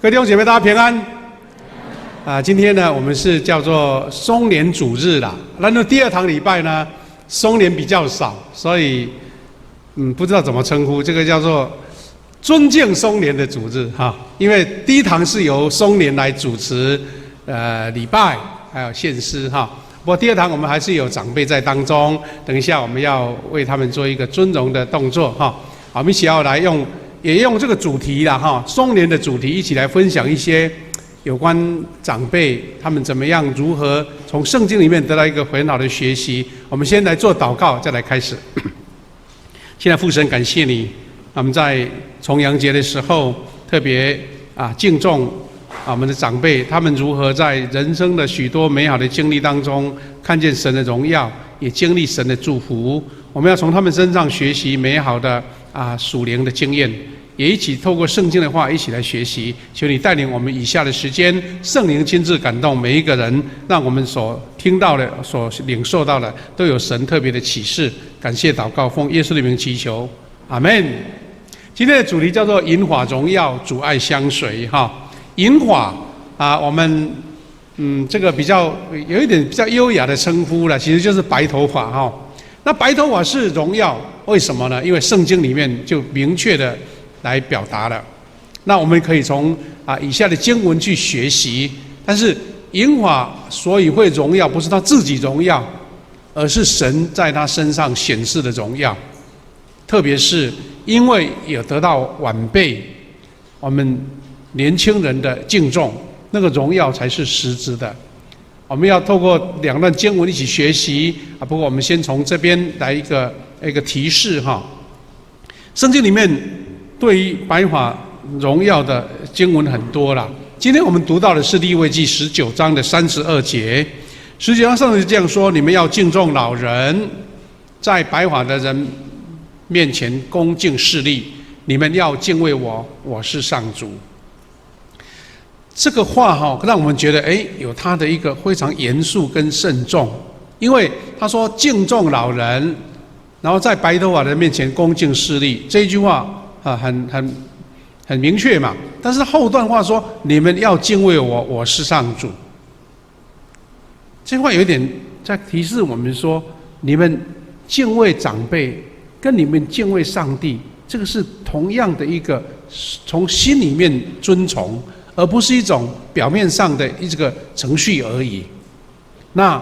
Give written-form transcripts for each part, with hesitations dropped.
各位弟兄姐妹，大家平安。今天呢，我们是叫做松年主日啦。那第二堂礼拜呢，松年比较少，所以不知道怎么称呼，这个叫做尊敬松年的主日哈。因为第一堂是由松年来主持礼拜还有献诗哈。不过第二堂我们还是有长辈在当中，等一下我们要为他们做一个尊荣的动作哈。好，我们一起要来也用这个主题啦哈，松年的主题一起来分享一些有关长辈他们怎么样如何从圣经里面得到一个很好的学习。我们先来做祷告，再来开始。现在父神，感谢你，我们在重阳节的时候特别敬重我们的长辈，他们如何在人生的许多美好的经历当中看见神的荣耀，也经历神的祝福。我们要从他们身上学习美好的属灵的经验，也一起透过圣经的话一起来学习。求你带领我们以下的时间，圣灵亲自感动每一个人，让我们所听到的、所领受到的都有神特别的启示。感谢祷告，奉耶稣的名祈求，阿们。今天的主题叫做银发荣耀，主爱相随哈。银发我们这个有一点比较优雅的称呼了，其实就是白头发哈。那白头发是荣耀，为什么呢？因为圣经里面就明确的来表达了。那我们可以从以下的经文去学习。但是银发所以会荣耀，不是他自己荣耀，而是神在他身上显示的荣耀。特别是因为有得到晚辈我们年轻人的敬重，那个荣耀才是实质的。我们要透过两段经文一起学习不过我们先从这边来一个提示哈。圣经里面对于白发荣耀的经文很多啦。今天我们读到的是利未记19章的32节。19章上是这样说：你们要敬重老人，在白发的人面前恭敬侍立，你们要敬畏我，我是上主。这个话让我们觉得有他的一个非常严肃跟慎重。因为他说敬重老人，然后在白头发的人面前恭敬侍立，这一句话很明确嘛。但是后段话说你们要敬畏我，我是上主。这句话有一点在提示我们说，你们敬畏长辈跟你们敬畏上帝，这个是同样的一个从心里面尊崇，而不是一种表面上的这个程序而已。那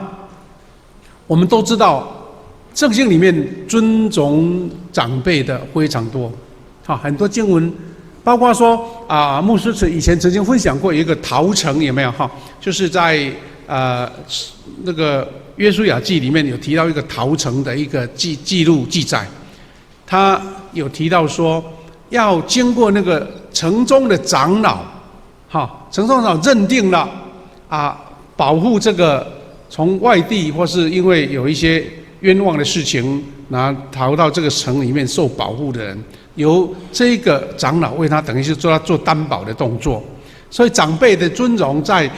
我们都知道圣经里面尊重长辈的非常多很多经文，包括说牧师以前曾经分享过一个陶城，有没有就是在那个约书亚记里面有提到一个陶城的一个记录记载。他有提到说要经过那个城中的长老城中长老认定了保护这个从外地或是因为有一些冤枉的事情逃到这个城里面受保护的人，由这个长老为他等于是做担保的动作。所以长辈的尊荣在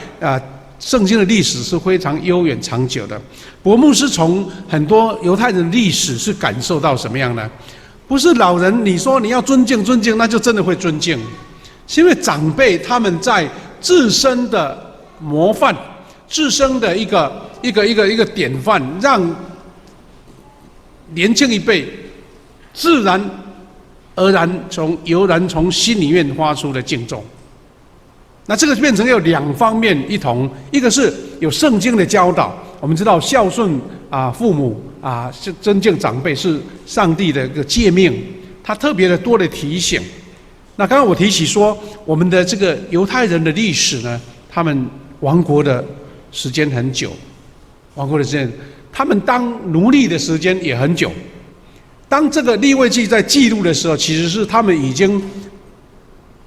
圣经的历史是非常悠远长久的。不过牧师从很多犹太人的历史是感受到什么样呢？不是老人你说你要尊敬，那就真的会尊敬，是因为长辈他们在自身的模范、自身的一个典范，让年轻一辈自然而然从心里面发出的敬重。那这个变成有两方面一同，一个是有圣经的教导，我们知道孝顺父母是尊敬长辈是上帝的一个诫命，他特别的多的提醒。那刚刚我提起说，我们的这个犹太人的历史呢，他们亡国的时间很久，他们当奴隶的时间也很久。当这个利未记在记录的时候，其实是他们已经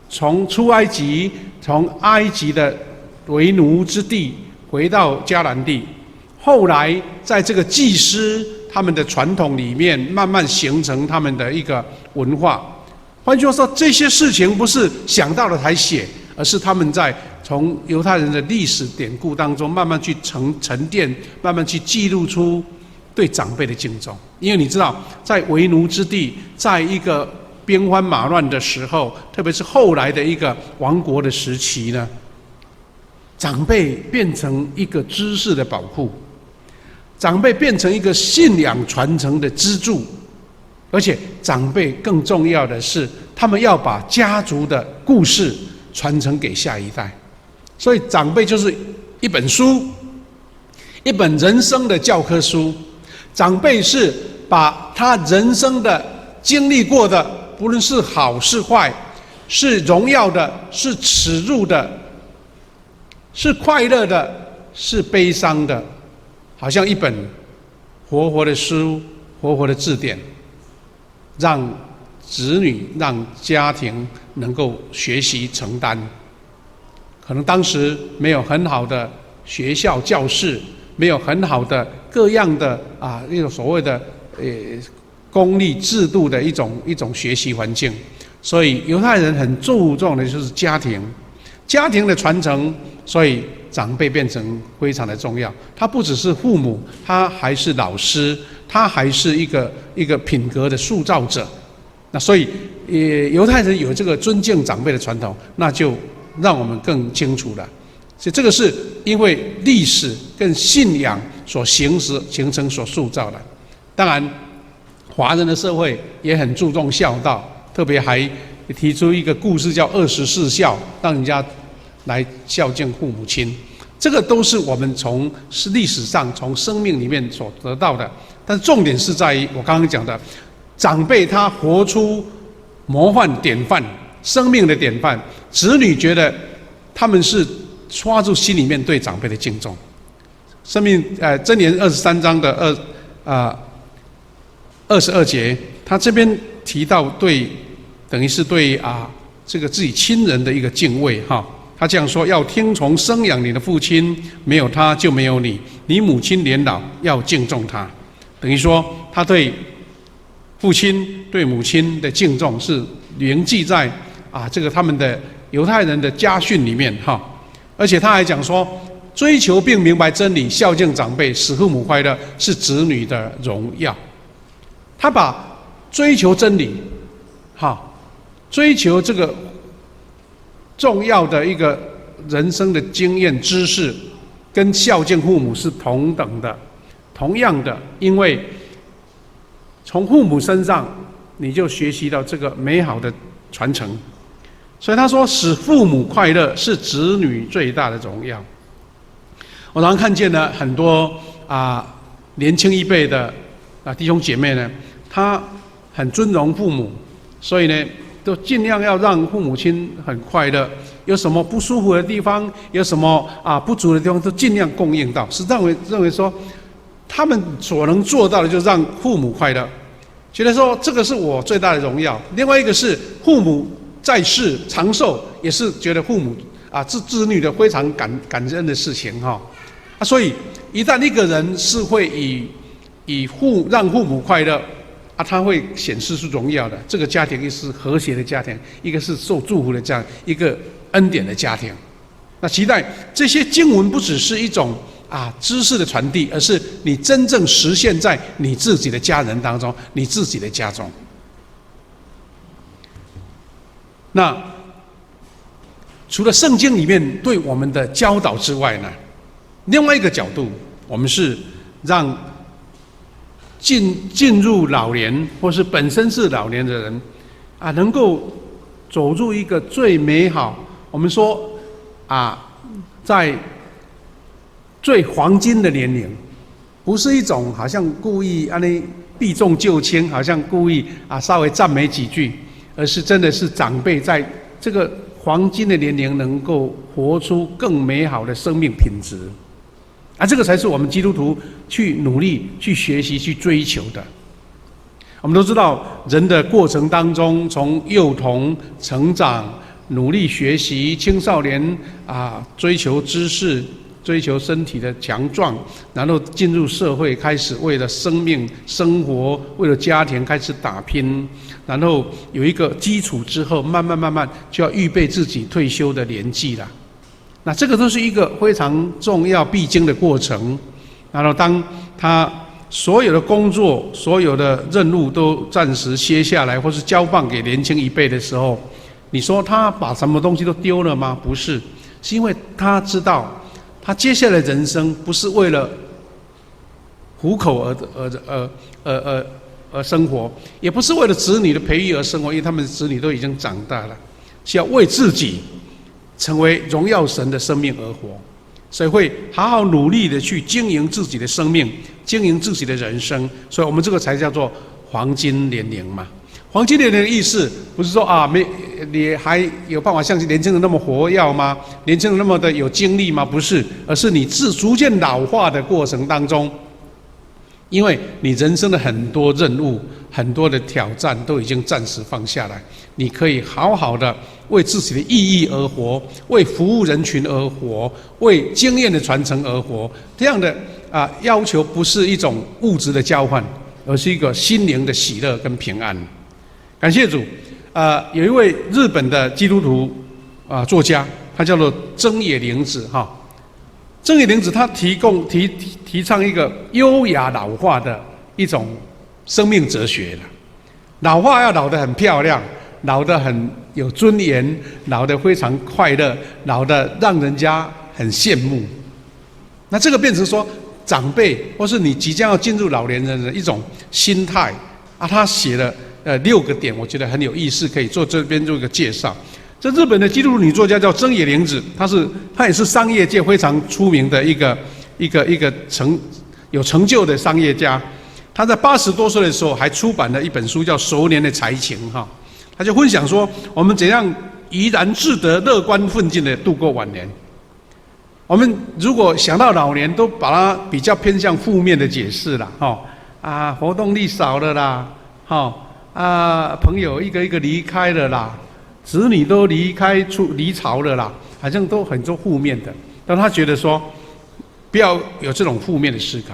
从出埃及，从埃及的为奴之地回到迦南地，后来在这个祭司他们的传统里面慢慢形成他们的一个文化。换句话说，这些事情不是想到了才写，而是他们在从犹太人的历史典故当中慢慢去沉淀，慢慢去记录出对长辈的敬重。因为你知道，在为奴之地，在一个兵荒马乱的时候，特别是后来的一个亡国的时期呢，长辈变成一个知识的保护，长辈变成一个信仰传承的支柱，而且长辈更重要的是，他们要把家族的故事传承给下一代。所以长辈就是一本书，一本人生的教科书。长辈是把他人生的经历过的，不论是好是坏，是荣耀的，是耻辱的，是快乐的，是悲伤的，好像一本活活的书，活活的字典，让子女、让家庭能够学习承担。可能当时没有很好的学校教室，没有很好的各样的那种所谓的公立制度的一种学习环境，所以犹太人很注重的就是家庭的传承，所以长辈变成非常的重要。他不只是父母，他还是老师，他还是一个品格的塑造者。那所以犹太人有这个尊敬长辈的传统，那就让我们更清楚了。所以这个是因为历史跟信仰所形成所塑造的。当然华人的社会也很注重孝道，特别还提出一个故事叫24孝，让人家来孝敬父母亲。这个都是我们从历史上从生命里面所得到的。但是重点是在于我刚刚讲的，长辈他活出模范典范，生命的典范，子女觉得他们是抓住心里面对长辈的敬重。箴言23章的22节，他这边提到等于是对这个自己亲人的一个敬畏哈。他这样说：要听从生养你的父亲，没有他就没有你。你母亲年老，要敬重他。等于说，他对父亲、对母亲的敬重是铭记在这个他们的犹太人的家训里面哈。而且他还讲说，追求并明白真理，孝敬长辈，使父母快乐，是子女的荣耀。他把追求真理，追求这个重要的一个人生的经验知识，跟孝敬父母是同等的、同样的，因为从父母身上你就学习到这个美好的传承。所以他说，使父母快乐是子女最大的荣耀。我常常看见了很多年轻一辈的弟兄姐妹呢，他很尊荣父母，所以呢都尽量要让父母亲很快乐。有什么不舒服的地方，有什么不足的地方，都尽量供应到。是认为说，他们所能做到的，就是让父母快乐，觉得说这个是我最大的荣耀。另外一个是父母在世长寿，也是觉得父母子女的非常感恩的事情哈。所以一旦一个人是会让父母快乐他会显示出荣耀的。这个家庭一个是和谐的家庭，一个是受祝福的家庭，一个恩典的家庭。那期待这些经文不只是一种知识的传递，而是你真正实现在你自己的家人当中，你自己的家中。那除了圣经里面对我们的教导之外呢，另外一个角度，我们是让进入老年或是本身是老年的人能够走入一个最美好，我们说在最黄金的年龄，不是一种好像故意避重就轻，好像故意稍微赞美几句，而是真的是长辈在这个黄金的年龄能够活出更美好的生命品质。这个才是我们基督徒去努力、去学习、去追求的。我们都知道，人的过程当中，从幼童成长、努力学习，青少年追求知识、追求身体的强壮，然后进入社会，开始为了生命、生活、为了家庭开始打拼，然后有一个基础之后，慢慢就要预备自己退休的年纪了。那这个都是一个非常重要必经的过程。然后当他所有的工作、所有的任务都暂时歇下来，或是交棒给年轻一辈的时候，你说他把什么东西都丢了吗？不是，是因为他知道，他接下来人生不是为了糊口而生活，也不是为了子女的培育而生活，因为他们的子女都已经长大了，是要为自己成为荣耀神的生命而活。所以会好好努力的去经营自己的生命，经营自己的人生，所以我们这个才叫做黄金年龄嘛。黄金年龄的意思不是说你还有办法像年轻人那么活跃吗？年轻人那么的有精力吗？不是，而是你逐渐老化的过程当中，因为你人生的很多任务、很多的挑战都已经暂时放下来，你可以好好的为自己的意义而活，为服务人群而活，为经验的传承而活。这样的要求不是一种物质的交换，而是一个心灵的喜乐跟平安。感谢主，有一位日本的基督徒作家，他叫做增野玲子哈。增野玲子他提倡一个优雅老化的一种生命哲学了。老化要老得很漂亮，老得很有尊严，老得非常快乐，老得让人家很羡慕。那这个变成说长辈或是你即将要进入老年人的一种心态他写了6个点，我觉得很有意思，可以这边做一个介绍。这日本的基督徒女作家叫增野玲子，她也是商业界非常出名的一个有成就的商业家。她在80多岁的时候还出版了一本书，叫《熟年的才情》哈。她就分享说，我们怎样怡然自得、乐观奋进的度过晚年。我们如果想到老年，都把它比较偏向负面的解释啦，活动力少了啦，朋友一个一个离开了啦。子女都离巢了啦，好像都很多负面的。但他觉得说，不要有这种负面的思考，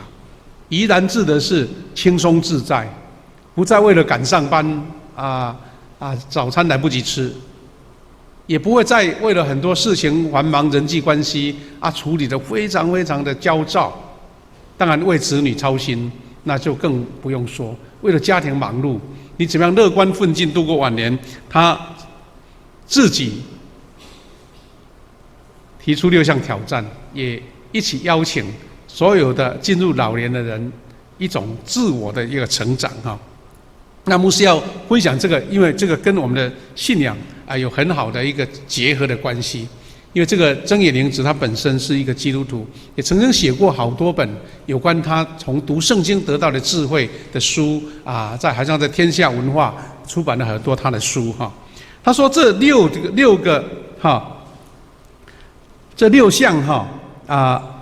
怡然自得是轻松自在，不再为了赶上班早餐来不及吃，也不会再为了很多事情繁忙人际关系处理得非常非常的焦躁。当然为子女操心，那就更不用说。为了家庭忙碌，你怎么样乐观奋进度过晚年？他自己提出6项挑战，也一起邀请所有的进入老年的人一种自我的一个成长哈。那牧师要分享这个，因为这个跟我们的信仰有很好的一个结合的关系。因为这个增野玲子她本身是一个基督徒，也曾经写过好多本有关她从读圣经得到的智慧的书好像在天下文化出版了很多她的书哈。他说这6项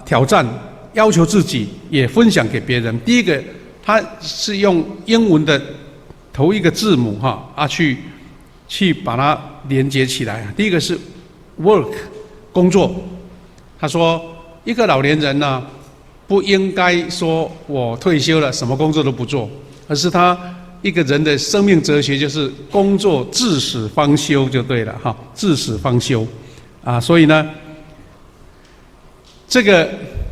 挑战，要求自己也分享给别人。第一个，他是用英文的头一个字母去把它连接起来。第一个是 work 工作。他说一个老年人呢，不应该说我退休了什么工作都不做，而是他一个人的生命哲学就是工作至死方休就对了哈，至死方休所以呢，这个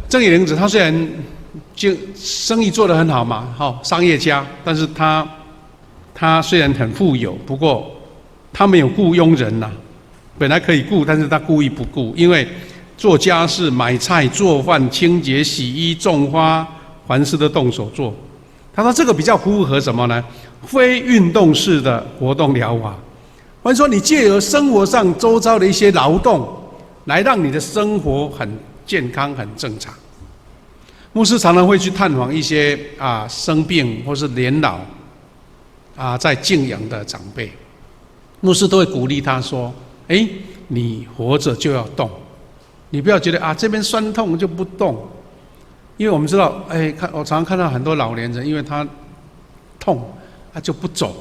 增野玲子他虽然生意做得很好嘛，商业家，但是他虽然很富有，不过他没有雇佣人呐，本来可以雇，但是他故意不雇，因为做家事、买菜、做饭、清洁、洗衣、种花，凡事都动手做。他说这个比较符合什么呢？非运动式的活动疗法，或者说你借由生活上周遭的一些劳动，来让你的生活很健康、很正常。牧师常常会去探访一些生病或是年老在静养的长辈，牧师都会鼓励他说：你活着就要动，你不要觉得这边酸痛就不动。因为我们知道，我常常看到很多老年人，因为他痛，他就不走，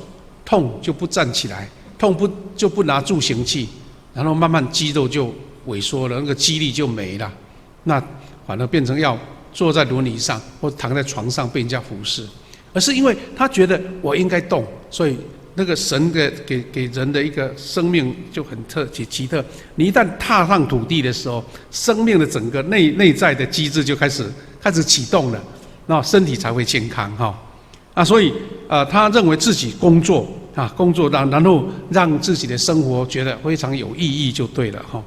痛就不站起来，痛就不拿助行器，然后慢慢肌肉就萎缩了，那个肌力就没了，那反而变成要坐在轮椅上或躺在床上被人家服侍，而是因为他觉得我应该动，所以那个神给人的一个生命就很奇特。你一旦踏上土地的时候，生命的整个内在的机制就开始启动了，那身体才会健康哈。所以他认为自己工作然后让自己的生活觉得非常有意义就对了哈。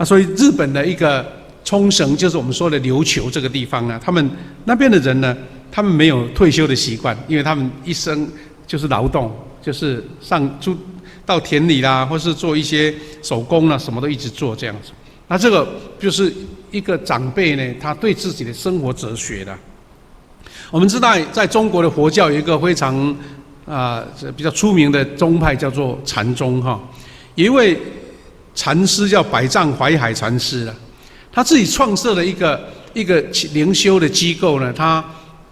所以日本的一个冲绳，就是我们说的琉球这个地方呢，他们那边的人呢，他们没有退休的习惯，因为他们一生就是劳动，就是到田里啦，或是做一些手工啦，什么都一直做这样子。那这个就是一个长辈呢，他对自己的生活哲学的。我们知道，在中国的佛教有一个非常比较出名的宗派，叫做禅宗哈。有一位禅师叫百丈怀海禅师了，他自己创设了一个灵修的机构呢，他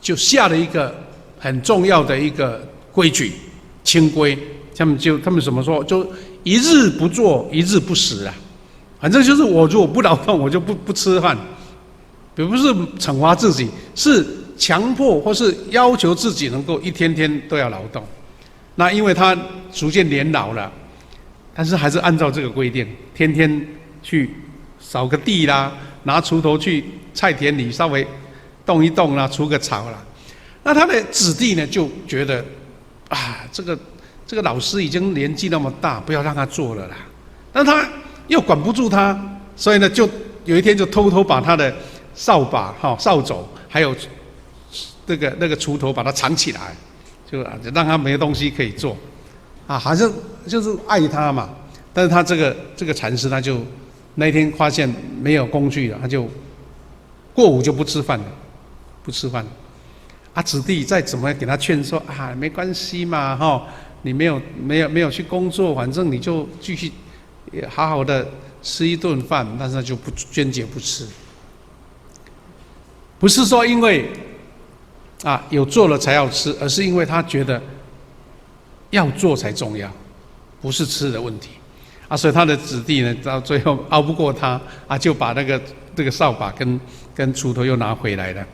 就下了一个很重要的一个规矩清规，他们怎么说？就一日不做，一日不食啊。反正就是我如果不劳动，我就不吃饭。不是惩罚自己，是强迫或是要求自己能够一天天都要劳动。那因为他逐渐年老了，但是还是按照这个规定，天天去扫个地啦，拿锄头去菜田里稍微动一动啦，除个草啦。那他的子弟呢就觉得这个老师已经年纪那么大，不要让他做了啦。但他又管不住他，所以呢，就有一天就偷偷把他的扫把、扫帚，还有那个锄头，把它藏起来，就让他没东西可以做，好像就是爱他嘛。但是他这个禅师，他就那一天发现没有工具了，他就过午就不吃饭了，子弟再怎么给他劝说没关系嘛，你没有去工作，反正你就继续好好的吃一顿饭，但是他就不坚决不吃。不是说因为有做了才要吃，而是因为他觉得要做才重要，不是吃的问题所以他的子弟呢，到最后熬不过他就把这个扫把跟锄头又拿回来了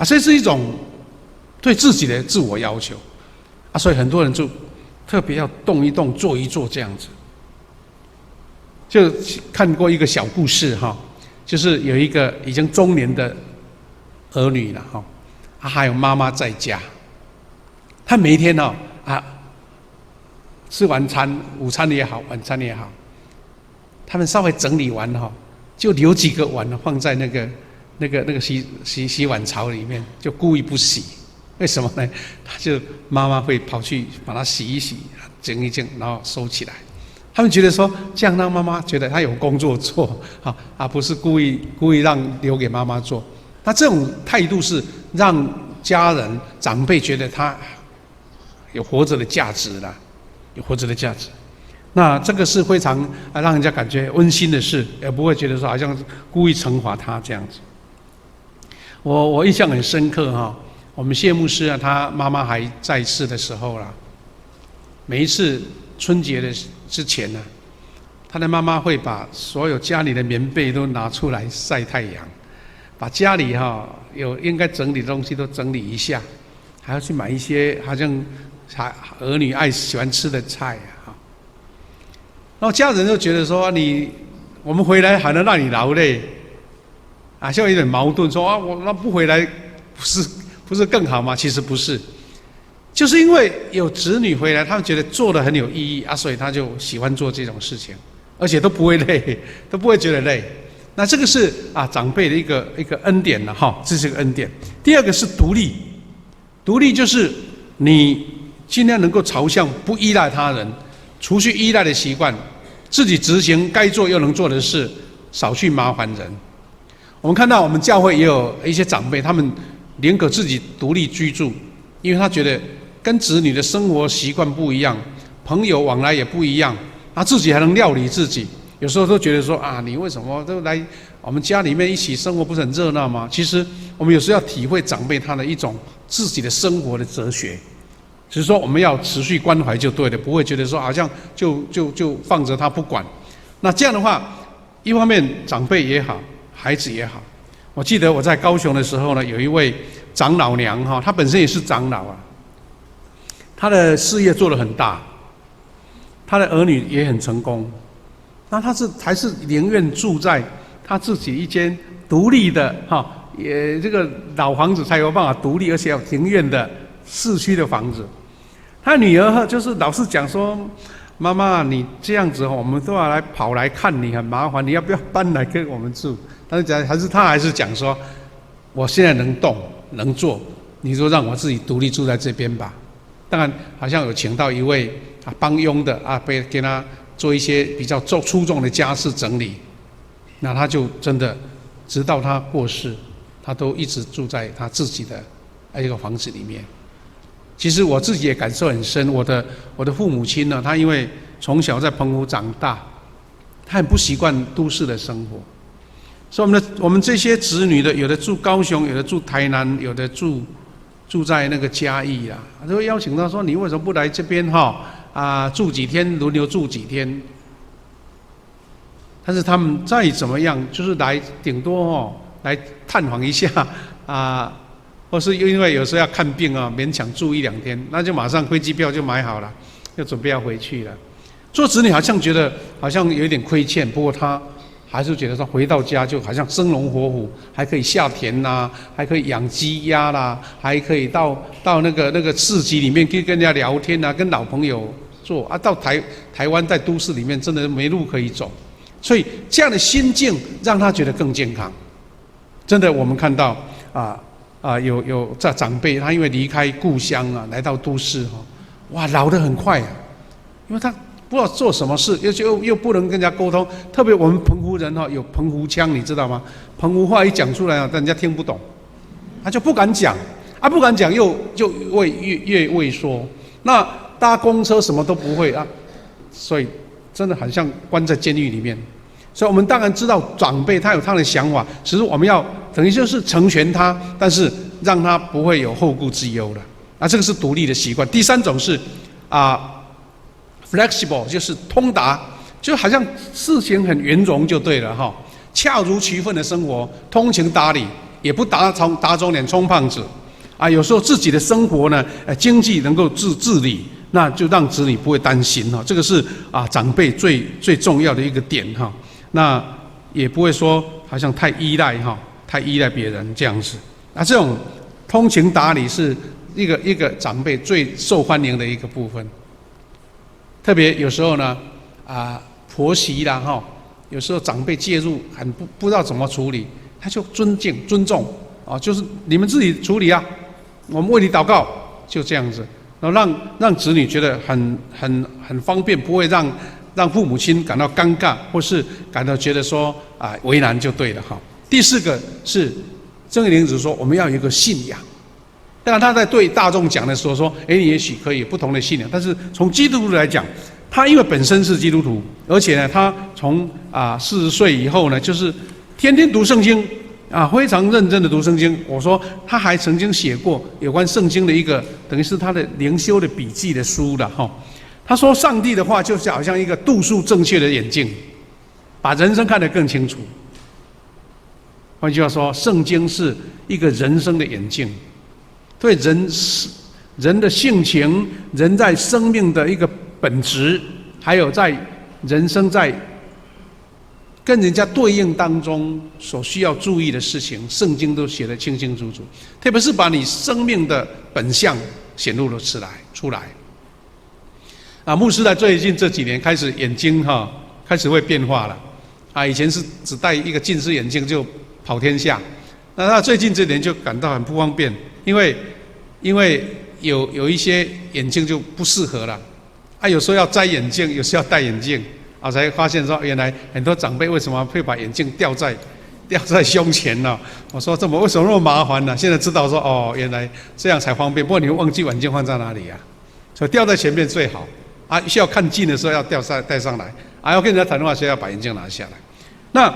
这是一种对自己的自我要求所以很多人就特别要动一动，做一做这样子。就看过一个小故事就是有一个已经中年的儿女了还有妈妈在家，他每一天吃完餐，午餐也好，晚餐也好，他们稍微整理完就留几个碗放在那个洗碗槽里面，就故意不洗。为什么呢？妈妈会跑去把它洗一洗，整一整，然后收起来。他们觉得说，这样让妈妈觉得她有工作做不是故意留给妈妈做。那这种态度是让家人长辈觉得他有活着的价值啦，有活着的价值。那这个是非常让人家感觉温馨的事，也不会觉得说好像故意惩罚他这样子。我印象很深刻我们谢牧师他妈妈还在世的时候啦，每一次春节的之前呢，他的妈妈会把所有家里的棉被都拿出来晒太阳，把家里有应该整理的东西都整理一下，还要去买一些好像儿女喜欢吃的菜然后家人就觉得说我们回来还能让你劳累像有点矛盾，说我那不回来不是更好吗？其实不是。就是因为有子女回来，他们觉得做得很有意义所以他就喜欢做这种事情，而且都不会累，都不会觉得累。那这个是长辈的一个恩典了这是个恩典。第二个是独立，独立就是你尽量能够朝向不依赖他人，除去依赖的习惯，自己执行该做又能做的事，少去麻烦人。我们看到我们教会也有一些长辈，他们宁可自己独立居住，因为他觉得跟子女的生活习惯不一样，朋友往来也不一样，他自己还能料理自己。有时候都觉得说你为什么都来我们家里面一起生活，不是很热闹吗？其实我们有时候要体会长辈他的一种自己的生活的哲学，只是说我们要持续关怀就对了，不会觉得说好像就放着他不管。那这样的话，一方面长辈也好，孩子也好。我记得我在高雄的时候呢，有一位长老娘她本身也是长老她的事业做得很大，她的儿女也很成功。那她还是宁愿住在她自己一间独立的也这个老房子才有办法独立，而且有庭院的市区的房子。他女儿就是老是讲说：“妈妈，你这样子我们都要来跑来看你，很麻烦，你要不要搬来跟我们住？”但是他还是讲说：“我现在能动能做，你就让我自己独立住在这边吧。”当然，好像有请到一位帮佣的给他做一些比较粗重的家事整理。那他就真的直到他过世，他都一直住在他自己的一个房子里面。其实我自己也感受很深，我的父母亲呢，他因为从小在澎湖长大，他很不习惯都市的生活，所以我们这些子女的，有的住高雄，有的住台南，有的住在那个嘉义啦，都会邀请他说：“你为什么不来这边住几天，轮流住几天？”但是他们再怎么样，就是来顶多来探访一下或是因为有时候要看病勉强住1-2天，那就马上飞机票就买好了，就准备要回去了。做子女好像觉得好像有一点亏欠，不过他还是觉得说回到家就好像生龙活虎，还可以下田啦，还可以养鸡鸭啦，还可以到那个市集里面去跟人家聊天啊，跟老朋友做到台湾在都市里面真的没路可以走，所以这样的心境让他觉得更健康。真的，我们看到有在长辈，他因为离开故乡来到都市哇，老得很快因为他不知道做什么事，又不能跟人家沟通。特别我们澎湖人有澎湖腔，你知道吗？澎湖话一讲出来人家听不懂，他就不敢讲不敢讲又越畏缩。那搭公车什么都不会所以真的很像关在监狱里面。所以我们当然知道长辈他有他的想法，只是我们要等于就是成全他，但是让他不会有后顾之忧了。这个是独立的习惯。第3种是flexible， 就是通达，就好像事情很圆融就对了恰如其分的生活，通情达理，也不打肿脸充胖子有时候自己的生活呢经济能够自理，那就让子女不会担心这个是长辈最重要的一个点那也不会说好像太依赖别人这样子这种通情达理是一个长辈最受欢迎的一个部分。特别有时候呢婆媳啦有时候长辈介入很不知道怎么处理，他就尊重就是你们自己处理我们为你祷告，就这样子，然后让子女觉得很方便，不会让父母亲感到尴尬，或是感到觉得说为难就对了第4个是曾义玲子说我们要有一个信仰。当然他在对大众讲的时候说你也许可以有不同的信仰，但是从基督徒来讲，他因为本身是基督徒，而且呢他从40岁以后呢就是天天读圣经非常认真的读圣经。我说他还曾经写过有关圣经的一个等于是他的灵修的笔记的书了他说上帝的话就是好像一个度数正确的眼镜，把人生看得更清楚。换句话说，圣经是一个人生的眼镜，对人的性情，人在生命的一个本质，还有在人生在跟人家对应当中所需要注意的事情，圣经都写得清清楚楚，特别是把你生命的本相显露了出来。牧师在最近这几年开始眼睛开始会变化了以前是只戴一个近视眼镜就跑天下，那他最近这年就感到很不方便，因为有一些眼镜就不适合了有时候要摘眼镜，有时候要戴眼镜才发现说原来很多长辈为什么会把眼镜吊在胸前呢？我说为什么那么麻烦呢？现在知道说原来这样才方便，不过你会忘记眼镜放在哪里所以吊在前面最好需要看近的时候要戴上来要跟人家谈话，所以要把眼镜拿下来。那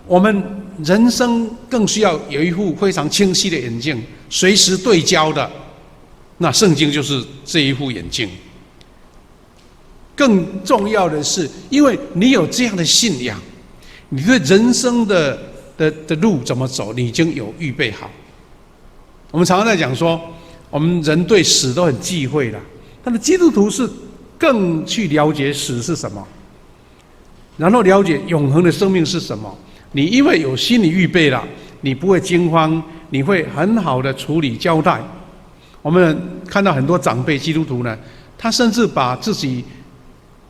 我们人生更需要有一副非常清晰的眼镜，随时对焦的。那圣经就是这一副眼镜。更重要的是，因为你有这样的信仰，你对人生的路怎么走，你已经有预备好。我们常常在讲说，我们人对死都很忌讳了，但是基督徒是更去了解死是什么，然后了解永恒的生命是什么。你因为有心理预备了，你不会惊慌，你会很好的处理交代。我们看到很多长辈基督徒呢，他甚至把自己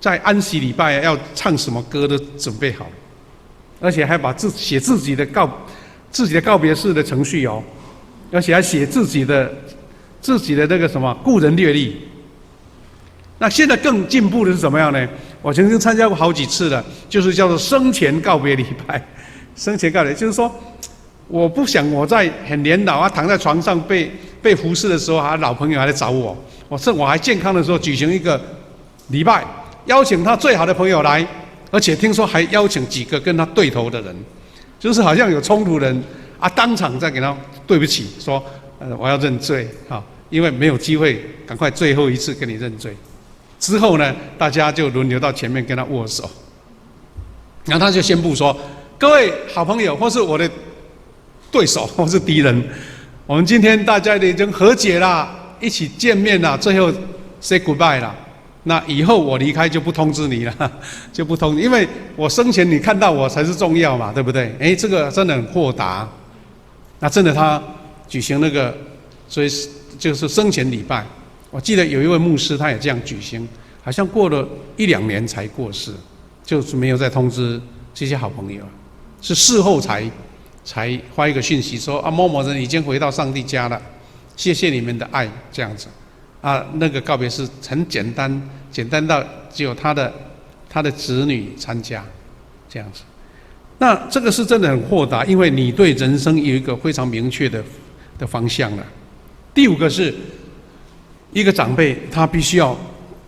在安息礼拜要唱什么歌都准备好了，而且还把写自己的告别式的程序哦，而且还写自己的那个什么故人略历。那现在更进步的是怎么样呢？我曾经参加过好几次了，就是叫做生前告别礼拜。生前告别就是说，我不想我在很年老啊，躺在床上被服侍的时候，老朋友还来找我。趁我还健康的时候，举行一个礼拜，邀请他最好的朋友来，而且听说还邀请几个跟他对头的人，就是好像有冲突的人啊，当场再给他对不起，说我要认罪啊，因为没有机会，赶快最后一次跟你认罪。之后呢，大家就轮流到前面跟他握手，然后他就宣布说：“各位好朋友，或是我的对手，或是敌人，我们今天大家已经和解啦，一起见面啦，最后 say goodbye 啦。那以后我离开就不通知你了，就不通知，因为我生前你看到我才是重要嘛，对不对？这个真的很豁达。那真的他举行那个，所以就是生前礼拜。”我记得有一位牧师，他也这样举行，好像过了1-2年才过世，就是没有再通知这些好朋友，是事后才发一个讯息说某某人已经回到上帝家了，谢谢你们的爱，这样子啊。那个告别式很简单，简单到只有他的子女参加，这样子。那这个是真的很豁达，因为你对人生有一个非常明确的方向了。第5个是。一个长辈，他必须要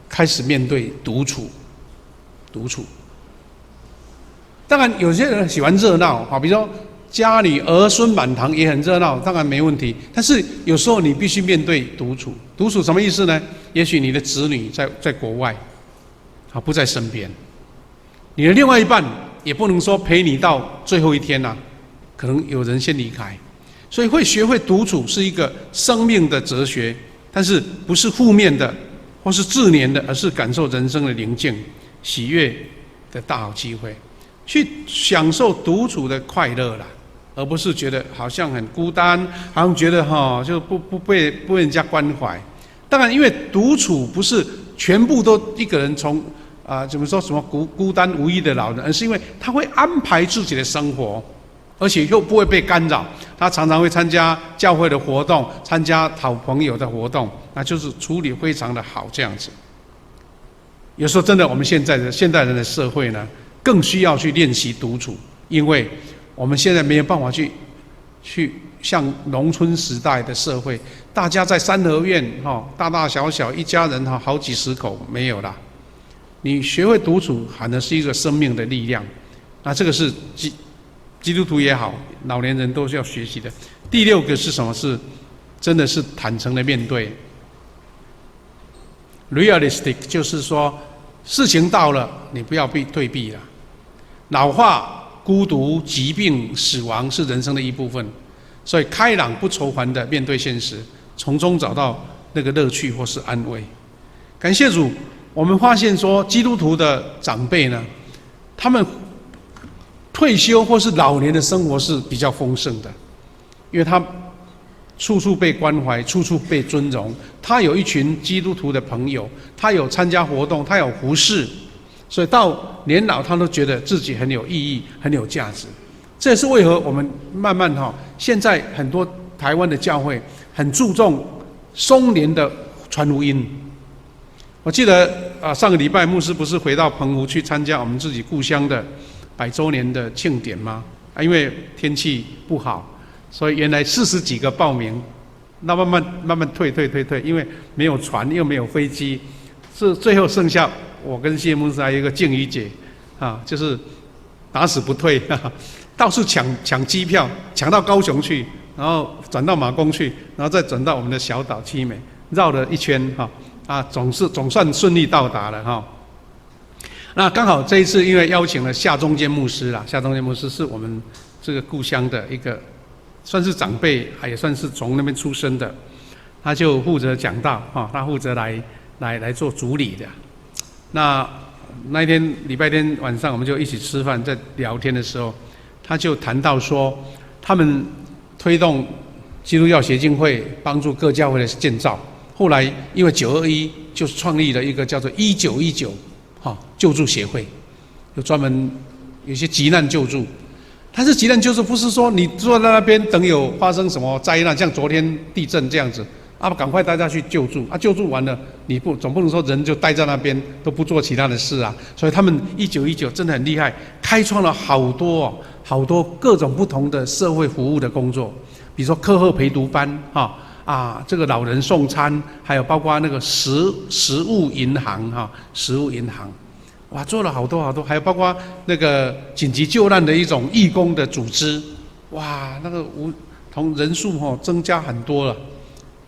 开始面对独处。当然，有些人喜欢热闹，比如说家里儿孙满堂也很热闹，当然没问题。但是有时候你必须面对独处。独处什么意思呢？也许你的子女在国外，不在身边，你的另外一半也不能说陪你到最后一天啊，可能有人先离开，所以学会独处是一个生命的哲学。但是不是负面的，或是自怜的，而是感受人生的宁静、喜悦的大好机会，去享受独处的快乐啦，而不是觉得好像很孤单，好像觉得就不被人家关怀。当然，因为独处不是全部都一个人怎么说什么孤单无依的老人，而是因为他会安排自己的生活。而且又不会被干扰，他常常会参加教会的活动，参加好朋友的活动，那就是处理非常的好这样子。有时候真的，我们现代人的社会呢，更需要去练习独处，因为我们现在没有办法去像农村时代的社会，大家在三合院大大小小一家人好几十口，没有啦。你学会独处，反而是一个生命的力量。那这个是基督徒也好，老年人都是要学习的。第6个是什么？是真的是坦诚的面对 ，realistic， 就是说事情到了，你不要退避了。老化、孤独、疾病、死亡是人生的一部分，所以开朗不愁烦的面对现实，从中找到那个乐趣或是安慰。感谢主，我们发现说基督徒的长辈呢，他们退休或是老年的生活是比较丰盛的，因为他处处被关怀，处处被尊荣。他有一群基督徒的朋友，他有参加活动，他有服事，所以到年老他都觉得自己很有意义，很有价值。这也是为何我们慢慢现在很多台湾的教会很注重松年的传福音。我记得上个礼拜牧师不是回到澎湖去参加我们自己故乡的100周年的庆典吗？因为天气不好，所以原来40几个报名，那慢慢退，因为没有船又没有飞机，是最后剩下我跟谢牧师还有一个静怡姐，就是打死不退，到处抢机票，抢到高雄去，然后转到马公去，然后再转到我们的小岛七美，绕了一圈总算顺利到达了那刚好这一次因为邀请了夏中间牧师啦，夏中间牧师是我们这个故乡的一个算是长辈，也算是从那边出生的，他就负责讲道他负责来做主理的。那一天礼拜天晚上我们就一起吃饭，在聊天的时候，他就谈到说，他们推动基督教协进会，帮助各教会的建造。后来因为921，就是创立了一个叫做1919救助协会，有专门有些急难救助。但是急难救助不是说你坐在那边等有发生什么灾难，像昨天地震这样子赶快大家去救助救助完了，你总不能说人就待在那边都不做其他的事啊。所以他们1919真的很厉害，开创了好多各种不同的社会服务的工作，比如说课后陪读班这个老人送餐，还有包括那个食物银行食物银行，哇，做了好多，还有包括那个紧急救难的一种义工的组织，哇，那个人数增加很多了。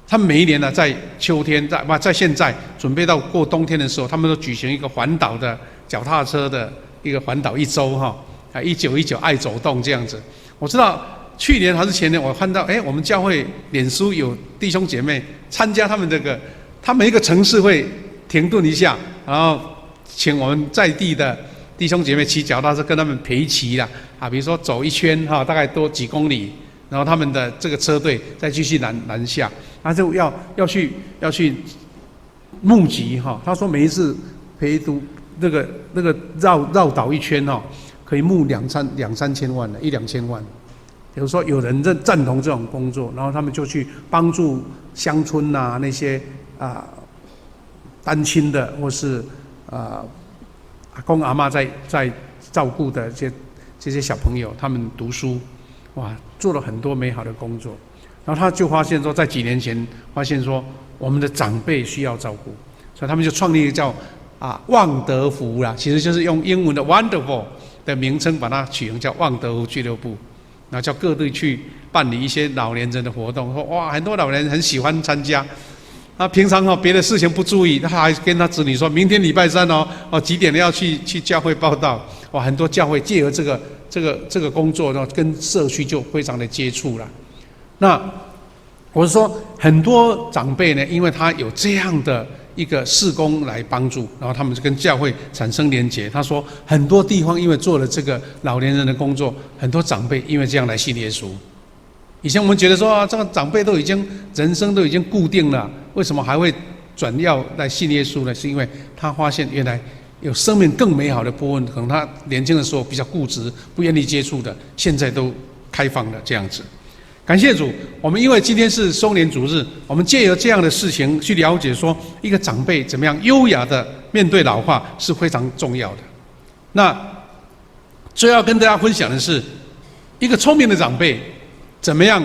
他们每一年呢，在秋天，在现在准备到过冬天的时候，他们都举行一个环岛的脚踏车的一个环岛1周1919爱走动这样子。我知道去年还是前年，我看到我们教会脸书有弟兄姐妹参加他们这个，他每一个城市会停顿一下，然后请我们在地的弟兄姐妹骑脚踏车跟他们陪骑啦比如说走一圈大概多几公里，然后他们的这个车队再继续南下。他就要去募集他说每一次陪读那个绕岛一圈可以募2-3千万的1-2千万。比如说有人赞同这种工作，然后他们就去帮助乡村那些单亲的或是阿公阿嬷在照顾的这些小朋友，他们读书，哇，做了很多美好的工作。然后他就发现说，在几年前发现说，我们的长辈需要照顾，所以他们就创立一个叫望德福啦，其实就是用英文的 wonderful 的名称把它取名叫望德福俱乐部，然后叫各队去办理一些老年人的活动。说哇，很多老年人很喜欢参加。平常别的事情不注意，他还跟他子女说，明天礼拜三几点要去教会报道。哇，很多教会借由这个工作，跟社区就非常的接触了。那我是说，很多长辈呢，因为他有这样的一个事工来帮助，然后他们就跟教会产生连结。他说，很多地方因为做了这个老年人的工作，很多长辈因为这样来信耶稣。以前我们觉得说这个长辈人生都已经固定了，为什么还会转要来信耶稣呢？是因为他发现原来有生命更美好的部分，可能他年轻的时候比较固执，不愿意接触的，现在都开放了这样子。感谢主，我们因为今天是松年主日，我们借由这样的事情去了解说，一个长辈怎么样优雅的面对老化是非常重要的。那最后要跟大家分享的是，一个聪明的长辈怎么样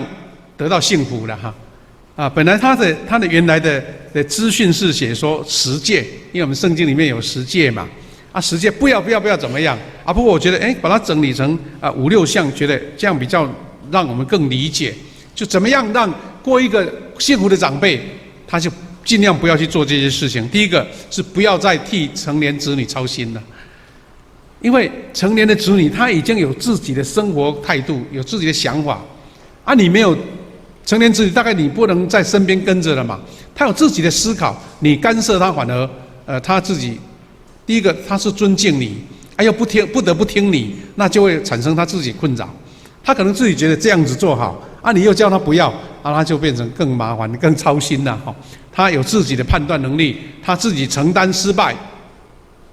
得到幸福了本来他的原来的资讯是写说10诫，因为我们圣经里面有10诫嘛，10诫不要怎么样不过我觉得把它整理成5-6项，觉得这样比较让我们更理解，就怎么样让过一个幸福的长辈，他就尽量不要去做这些事情。第一个是不要再替成年子女操心了，因为成年的子女他已经有自己的生活态度，有自己的想法你没有成年子女，大概你不能在身边跟着了嘛，他有自己的思考，你干涉他反而他自己第一个他是尊敬你又不得不听你，那就会产生他自己困扰。他可能自己觉得这样子做好你又叫他不要他就变成更麻烦更操心了他有自己的判断能力，他自己承担失败，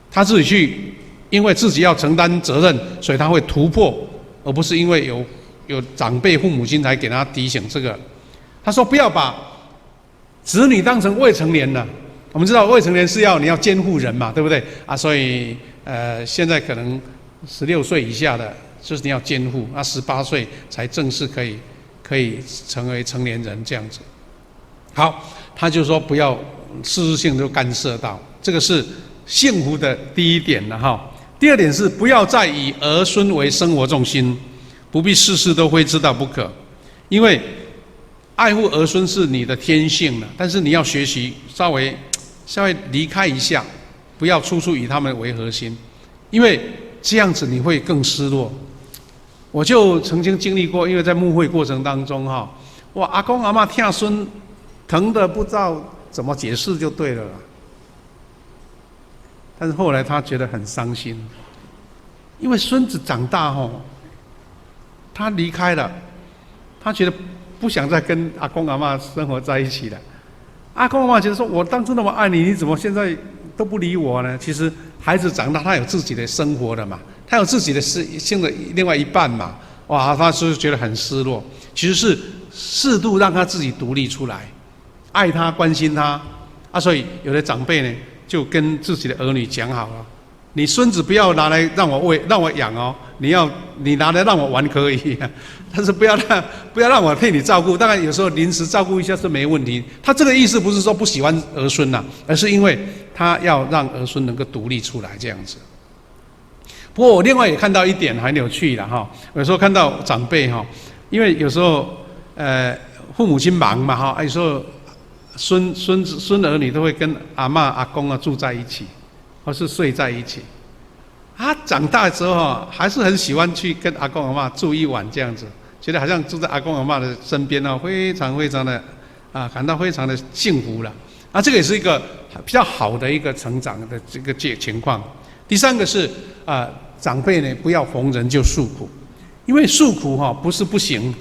他自己因为自己要承担责任，所以他会突破，而不是因为有长辈父母亲才给他提醒这个。他说不要把子女当成未成年了，我们知道未成年是你要监护人嘛，对不对所以现在可能16岁以下的就是你要监护，18岁才正式可以成为成年人这样子。好，他就说不要事事性都干涉到，这个是幸福的第一点了第二点是不要再以儿孙为生活重心，不必事事都非知道不可，因为爱护儿孙是你的天性了，但是你要学习稍微离开一下，不要处处以他们为核心，因为这样子你会更失落。我就曾经经历过，因为在牧会过程当中哇，阿公阿嬷疼孙疼的不知道怎么解释就对了啦。但是后来他觉得很伤心，因为孙子长大他离开了，他觉得不想再跟阿公阿嬷生活在一起了。阿公阿嬷觉得说：“我当初那么爱你，你怎么现在都不理我呢？”其实孩子长大，他有自己的生活了嘛，他有自己的性的另外一半嘛，哇，他是觉得很失落。其实是适度让他自己独立出来，爱他、关心他啊。所以有的长辈呢，就跟自己的儿女讲好了：你孙子不要拿来让我喂、让我养哦，你拿来让我玩可以，但是不要让我替你照顾。当然有时候临时照顾一下是没问题。他这个意思不是说不喜欢儿孙呐，而是因为他要让儿孙能够独立出来这样子。不过我另外也看到一点很有趣的哈，有时候看到长辈哈，因为有时候父母亲忙嘛哈，有时候孙儿女都会跟阿嬷阿公啊住在一起，或是睡在一起。他长大之后还是很喜欢去跟阿公阿嬷住一晚这样子，觉得好像住在阿公阿嬷的身边哦，非常非常的感到非常的幸福了。这个也是一个比较好的一个成长的这个情况。第三个是长辈呢不要逢人就诉苦，因为诉苦不是不行，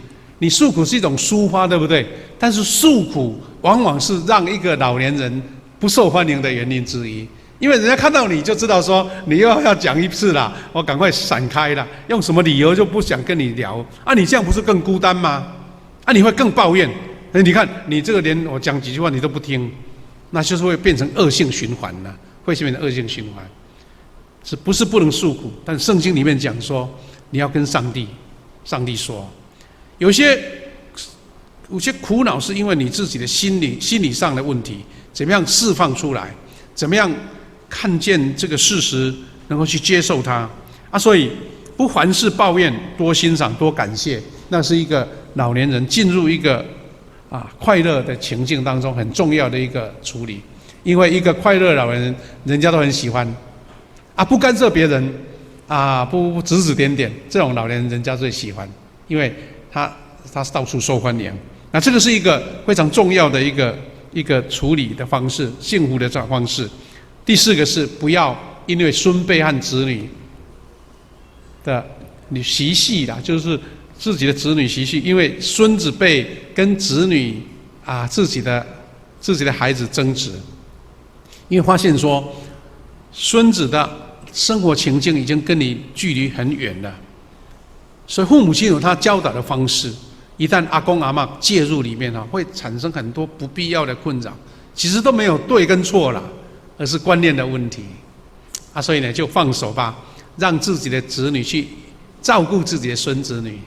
你诉苦是一种抒发，对不对？但是诉苦往往是让一个老年人不受欢迎的原因之一。因为人家看到你就知道说你又要讲一次啦，我赶快闪开啦，用什么理由就不想跟你聊你这样不是更孤单吗？你会更抱怨。你看你这个连我讲几句话你都不听，那就是会变成恶性循环了，会变成恶性循环。是不是不能诉苦？但圣经里面讲说，你要跟上帝说，有些苦恼是因为你自己的心理上的问题，怎么样释放出来？怎么样看见这个事实，能够去接受它所以不凡事抱怨，多欣赏，多感谢，那是一个老年人进入一个快乐的情境当中很重要的一个处理。因为一个快乐的老年人，人家都很喜欢不干涉别人不指指点点，这种老年人人家最喜欢，因为他到处受欢迎。那这个是一个非常重要的一个处理的方式，幸福的方式。第四个是不要因为孙辈和子女的习气啦，就是自己的子女习气，因为孙子辈跟子女自己的孩子争执，因为发现说孙子的生活情境已经跟你距离很远了，所以父母亲有他教导的方式，一旦阿公阿嬷介入里面会产生很多不必要的困扰，其实都没有对跟错啦，而是观念的问题所以呢就放手吧，让自己的子女去照顾自己的孙子女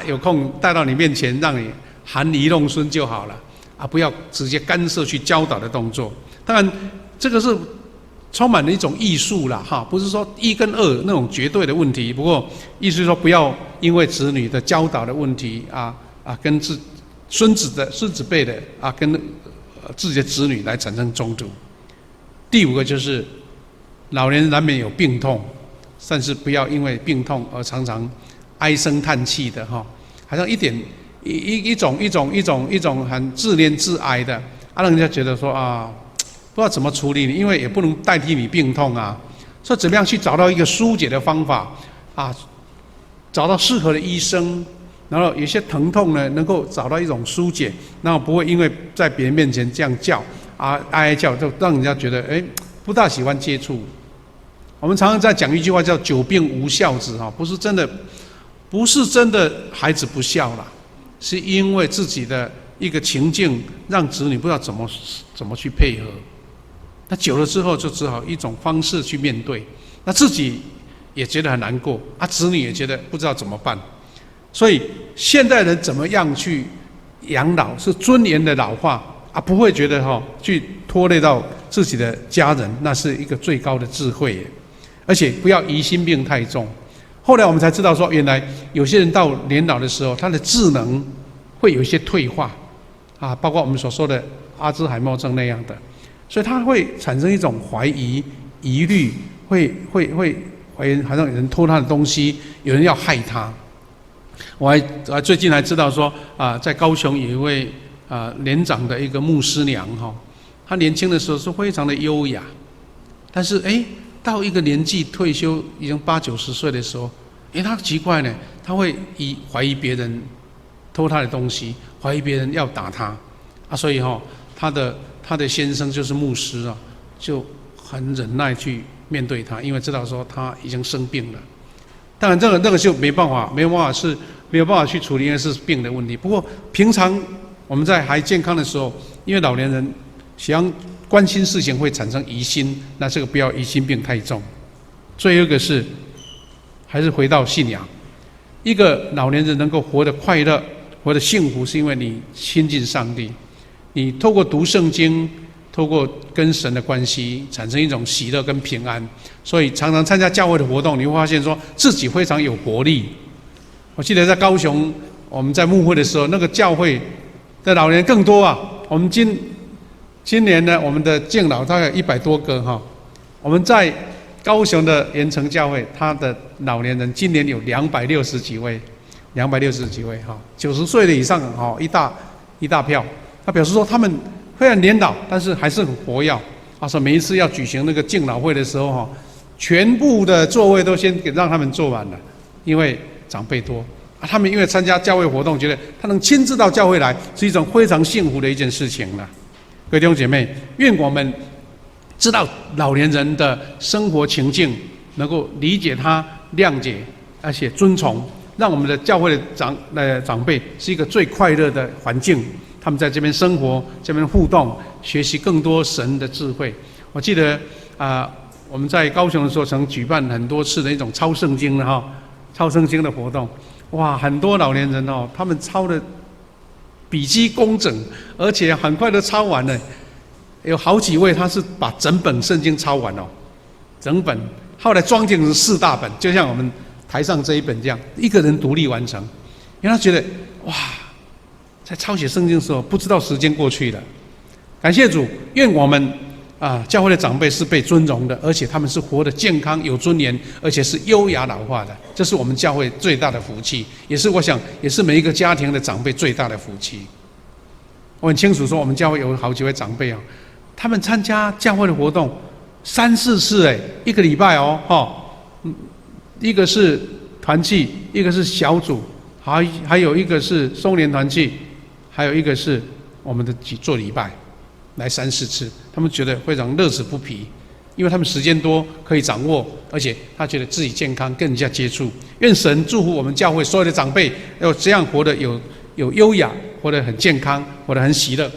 有空带到你面前让你含饴弄孙就好了不要直接干涉去教导的动作。当然这个是充满了一种艺术啦不是说一跟二那种绝对的问题，不过意思是说不要因为子女的教导的问题跟孙子辈的跟自己的子女来产生冲突。第五个就是老年人难免有病痛，但是不要因为病痛而常常唉声叹气的好像一种很自怜自哀的让人家觉得说不知道怎么处理你，因为也不能代替你病痛所以怎么样去找到一个疏解的方法找到适合的医生，然后有些疼痛呢能够找到一种疏解，然后不会因为在别人面前这样叫哀叫，就让人家觉得不大喜欢接触。我们常常在讲一句话叫久病无孝子不是真的孩子不孝啦，是因为自己的一个情境让子女不知道怎么去配合，那久了之后就只好一种方式去面对，那自己也觉得很难过子女也觉得不知道怎么办。所以现代人怎么样去养老是尊严的老化不会觉得去拖累到自己的家人，那是一个最高的智慧耶。而且不要疑心病太重。后来我们才知道说，原来有些人到年老的时候，他的智能会有一些退化包括我们所说的阿兹海默症那样的，所以他会产生一种怀疑、疑虑，会怀疑好像有人偷他的东西，有人要害他。我还最近还知道说在高雄有一位年长的一个牧师娘她年轻的时候是非常的优雅，但是到一个年纪退休已经80、90岁的时候，她奇怪呢，她会怀疑别人偷他的东西，怀疑别人要打他，所以他的先生就是牧师啊，就很忍耐去面对他，因为知道说他已经生病了。当然，那个就没有办法去处理，因为是病的问题。不过平常我们在还健康的时候，因为老年人想关心事情会产生疑心，那这个不要疑心病太重。最后一个是，还是回到信仰。一个老年人能够活得快乐、活得幸福，是因为你亲近上帝，你透过读圣经，透过跟神的关系，产生一种喜乐跟平安。所以常常参加教会的活动，你会发现说自己非常有活力。我记得在高雄，我们在牧会的时候，那个教会的老年人更多啊。我们今年呢，我们的敬老大概100多个哈。我们在高雄的盐城教会，他的老年人今年有260几位哈，90岁的以上哈，一大票。他表示说他们虽然年老，但是还是很活跃。他说每一次要举行那个敬老会的时候哈，全部的座位都先给让他们坐满了，因为长辈多。他们因为参加教会活动，觉得他能亲自到教会来，是一种非常幸福的一件事情了。各位弟兄姐妹，愿我们知道老年人的生活情境，能够理解他、谅解，而且尊崇，让我们的教会的长辈是一个最快乐的环境。他们在这边生活，这边互动，学习更多神的智慧。我记得我们在高雄的时候，曾举办很多次的一种抄圣经的活动。哇，很多老年人他们抄的笔迹工整，而且很快都抄完了。有好几位他是把整本圣经抄完整本，后来装进成4大本，就像我们台上这一本这样，一个人独立完成。因为他觉得哇，在抄写圣经的时候，不知道时间过去了。感谢主，愿我们教会的长辈是被尊荣的，而且他们是活得健康、有尊严，而且是优雅老化的。这是我们教会最大的福气，也是我想，也是每一个家庭的长辈最大的福气。我很清楚说，我们教会有好几位长辈他们参加教会的活动3、4次一个礼拜一个是团契，一个是小组，还有一个是松联团契，还有一个是我们的做礼拜，来3、4次，他们觉得非常乐此不疲，因为他们时间多，可以掌握，而且他觉得自己健康，跟人家接触。愿神祝福我们教会所有的长辈，要这样活得有优雅，活得很健康，活得很喜乐。